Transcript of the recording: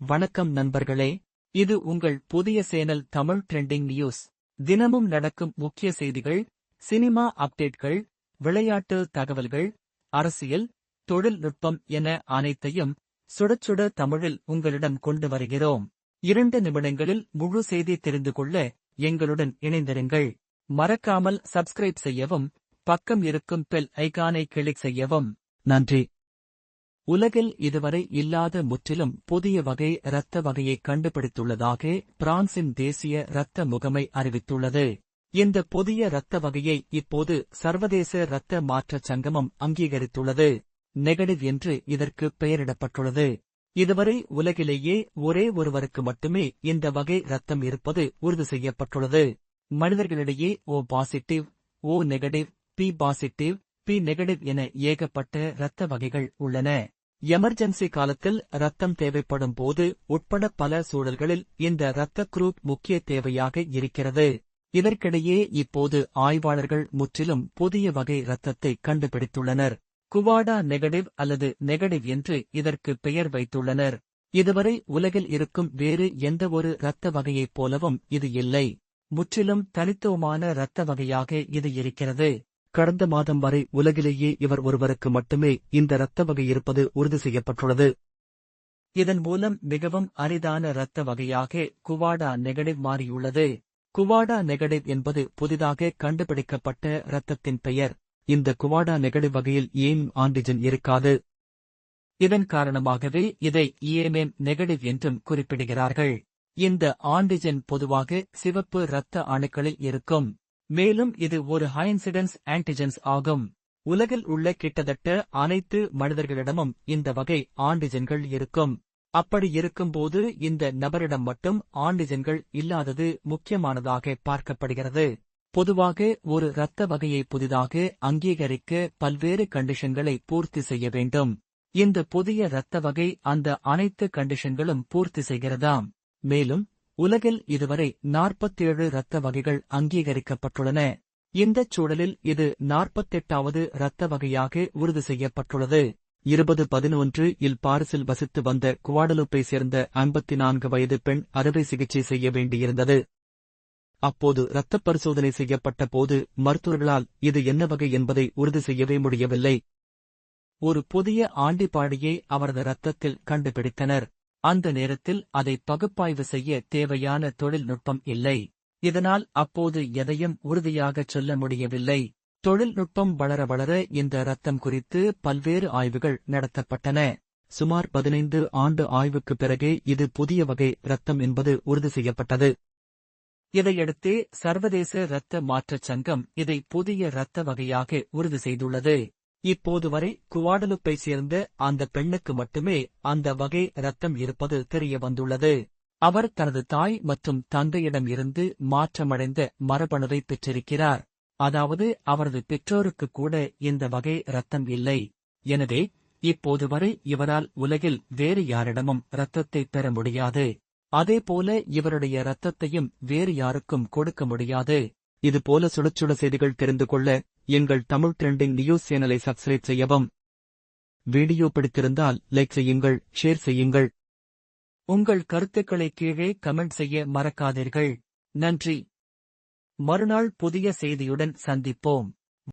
வணக்கம் நண்பர்களே, இது உங்கள் புதிய சேனல் தமிழ் ட்ரெண்டிங் நியூஸ். தினமும் நடக்கும் முக்கிய செய்திகள், சினிமா அப்டேட்கள், விளையாட்டு தகவல்கள், அரசியல், தொழில்நுட்பம் என அனைத்தையும் சுடச் சுட தமிழில் உங்களிடம் கொண்டு வருகிறோம். 2 நிமிடங்களில் முழு செய்தி தெரிந்து கொள்ள எங்களுடன் இணைந்திருங்கள். மறக்காமல் சப்ஸ்கிரைப் செய்யவும், பக்கம் இருக்கும் பெல் ஐகானை கிளிக் செய்யவும். நன்றி. உலகில் இதுவரை இல்லாத முற்றிலும் புதிய வகை இரத்த வகையை கண்டுபிடித்துள்ளதாக பிரான்சின் தேசிய இரத்த முகமை அறிவித்துள்ளது. இந்த புதிய இரத்த வகையை இப்போது சர்வதேச இரத்த மாற்றச் சங்கமம் அங்கீகரித்துள்ளது. நெகடிவ் என்று இதற்கு பெயரிடப்பட்டுள்ளது. இதுவரை உலகிலேயே ஒரே ஒருவருக்கு மட்டுமே இந்த வகை இரத்தம் இருப்பது உறுதி செய்யப்பட்டுள்ளது. மனிதர்களிடையே O positive, O negative, B positive, B negative என ஏகப்பட்ட இரத்த வகைகள் உள்ளன. எமர்ஜென்சி காலத்தில் இரத்தம் தேவைப்படும் போது உட்பட பல சூழல்களில் இந்த இரத்த குரூப் முக்கிய தேவையாக இருக்கிறது. இதற்கிடையே இப்போது ஆய்வாளர்கள் முற்றிலும் புதிய வகை இரத்தத்தை கண்டுபிடித்துள்ளனர். குவாடா நெகடிவ் அல்லது நெகடிவ் என்று இதற்கு பெயர் வைத்துள்ளனர். இதுவரை உலகில் இருக்கும் வேறு எந்த ஒரு இரத்த வகையைப் போலவும் இது இல்லை. முற்றிலும் தனித்துவமான இரத்த வகையாக இது இருக்கிறது. கடந்த மாதம் வரை உலகிலேயே இவர் ஒருவருக்கு மட்டுமே இந்த இரத்த வகை இருப்பது உறுதி செய்யப்பட்டுள்ளது. இதன் மூலம் மிகவும் அரிதான இரத்த வகையாக குவாடா நெகடிவ் மாறியுள்ளது. குவாடா நெகடிவ் என்பது புதிதாக கண்டுபிடிக்கப்பட்ட இரத்தத்தின் பெயர். இந்த குவாடா நெகடிவ் வகையில் ஏம் ஆன்டிஜன் இருக்காது. இதன் காரணமாகவே இதை இஎம்எம் நெகடிவ் என்றும் குறிப்பிடுகிறார்கள். இந்த ஆன்டிஜன் பொதுவாக சிவப்பு இரத்த அணுக்களில் இருக்கும். மேலும் இது ஒரு ஹை இன்சிடென்ஸ் ஆன்டிஜென்ஸ் ஆகும். உலகில் உள்ள கிட்டத்தட்ட அனைத்து மனிதர்களிடமும் இந்த வகை ஆன்டிஜென்கள் இருக்கும். அப்படி இருக்கும்போது இந்த நபரிடம் மட்டும் ஆன்டிஜென்கள் இல்லாதது முக்கியமானதாக பார்க்கப்படுகிறது. பொதுவாக ஒரு இரத்த வகையை புதிதாக அங்கீகரிக்க பல்வேறு கண்டிஷன்களை பூர்த்தி செய்ய வேண்டும். இந்த புதிய இரத்த வகை அந்த அனைத்து கண்டிஷன்களும் பூர்த்தி செய்கிறதாம். மேலும் உலகில் இதுவரை 47 இரத்த வகைகள் அங்கீகரிக்கப்பட்டுள்ளன. இந்தச் சூழலில் இது 48வது இரத்த வகையாக உறுதி செய்யப்பட்டுள்ளது. 2011 இல் பாரிஸில் வசித்து வந்த குவாடலூப்பை சேர்ந்த 54 வயது பெண் அறுவை சிகிச்சை செய்ய வேண்டியிருந்தது. அப்போது இரத்தப் பரிசோதனை செய்யப்பட்ட போது மருத்துவர்களால் இது என்ன வகை என்பதை உறுதி செய்யவே முடியவில்லை. ஒரு புதிய ஆன்டிபாடியை அவரது இரத்தத்தில் கண்டுபிடித்தனர். அந்த நேரத்தில் அதை பகுப்பாய்வு செய்ய தேவையான தொழில்நுட்பம் இல்லை. இதனால் அப்போது எதையும் உறுதியாகச் சொல்ல முடியவில்லை. தொழில்நுட்பம் வளர வளர இந்த இரத்தம் குறித்து பல்வேறு ஆய்வுகள் நடத்தப்பட்டன. சுமார் 15 ஆண்டு ஆய்வுக்கு பிறகே இது புதிய வகை இரத்தம் என்பது உறுதி செய்யப்பட்டது. இதையடுத்தே சர்வதேச இரத்த மாற்றச் சங்கம் இதை புதிய இரத்த வகையாக உறுதி செய்துள்ளது. இப்போது வரை குவாடலுப்பை சேர்ந்த அந்த பெண்ணுக்கு மட்டுமே அந்த வகை இரத்தம் இருப்பது தெரிய வந்துள்ளது. அவர் தனது தாய் மற்றும் தந்தையிடம் இருந்து மாற்றமடைந்த மரபணுவை பெற்றிருக்கிறார். அதாவது அவரது பெற்றோருக்கு கூட இந்த வகை இரத்தம் இல்லை. எனவே இப்போது வரை இவரால் உலகில் வேறு யாரிடமும் இரத்தத்தை பெற முடியாது. அதேபோல இவருடைய இரத்தத்தையும் வேறு யாருக்கும் கொடுக்க முடியாது. இதுபோல சுடச்சுட செய்திகள் தெரிந்து கொள்ள எங்கள் தமிழ் ட்ரெண்டிங் நியூஸ் சேனலை சப்ஸ்கிரைப் செய்யவும். வீடியோ பிடித்திருந்தால் லைக் செய்யுங்கள், ஷேர் செய்யுங்கள். உங்கள் கருத்துக்களை கீழே கமெண்ட் செய்ய மறக்காதீர்கள். நன்றி. மறுநாள் புதிய செய்தியுடன் சந்திப்போம்.